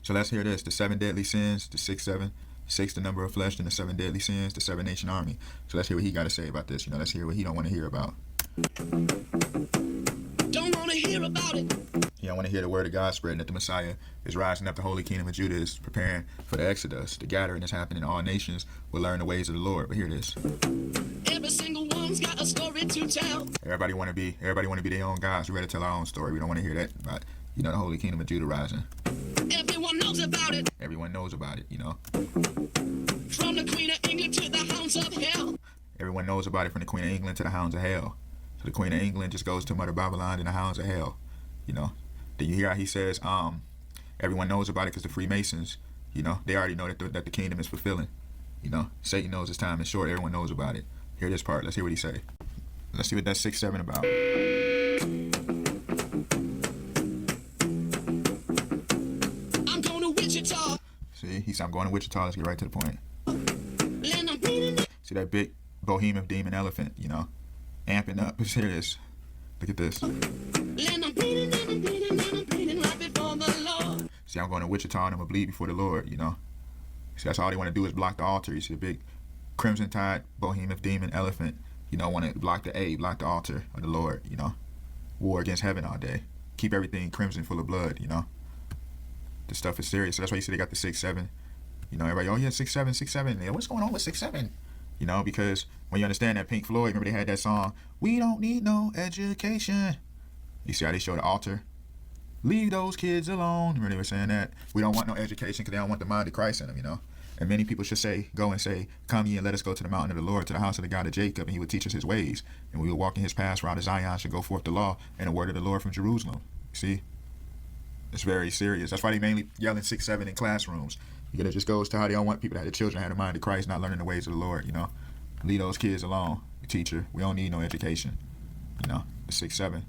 So let's hear this. The 7 deadly sins, the 6, 7. 6, the number of flesh, and the 7 deadly sins, the 7-nation army. So let's hear what he got to say about this. Let's hear what he don't want to hear about. Don't want to hear about it. He don't want to hear the word of God spreading that the Messiah is rising up. The holy kingdom of Judah is preparing for the Exodus. The gathering is happening. All nations will learn the ways of the Lord. But hear this. Every single one's got a story to tell. Everybody want to be their own gods. We're ready to tell our own story. We don't want to hear that about, the holy kingdom of Judah rising. Everyone knows about it. Everyone knows about it, From the Queen of England to the hounds of hell. Everyone knows about it, from the Queen of England to the hounds of hell. So the Queen of England just goes to Mother Babylon and the hounds of hell. Then you hear how he says, everyone knows about it because the Freemasons, they already know that the kingdom is fulfilling. Satan knows his time is short. Everyone knows about it. Hear this part. Let's hear what he say. Let's see what that's 6, 7 about. I'm going to Wichita. See, he said, I'm going to Wichita. Let's get right to the point. See that big behemoth demon elephant, amping up. Let's hear this. Look at this. See, I'm going to Wichita and I'm going to bleed before the Lord, See, that's all they want to do is block the altar. You see the big crimson tide behemoth demon elephant, want to block the altar of the Lord, War against heaven all day. Keep everything crimson full of blood, This stuff is serious. So that's why you see they got the 6, 7. Everybody, oh yeah, 6, 7, 6, 7. Yeah, what's going on with 6, 7? Because when you understand that Pink Floyd, remember they had that song, we don't need no education. You see how they show the altar? Leave those kids alone. Remember they were saying that? We don't want no education because they don't want the mind of Christ in them, And many people should go and say, come ye and let us go to the mountain of the Lord, to the house of the God of Jacob, and he would teach us his ways. And we will walk in his paths, for out of Zion should go forth the law and the word of the Lord from Jerusalem. See? It's very serious. That's why they mainly yelling 6, 7 in classrooms. It just goes to how they don't want people to have the children have the mind of Christ, not learning the ways of the Lord, Leave those kids alone, teacher. We don't need no education. The 6, 7.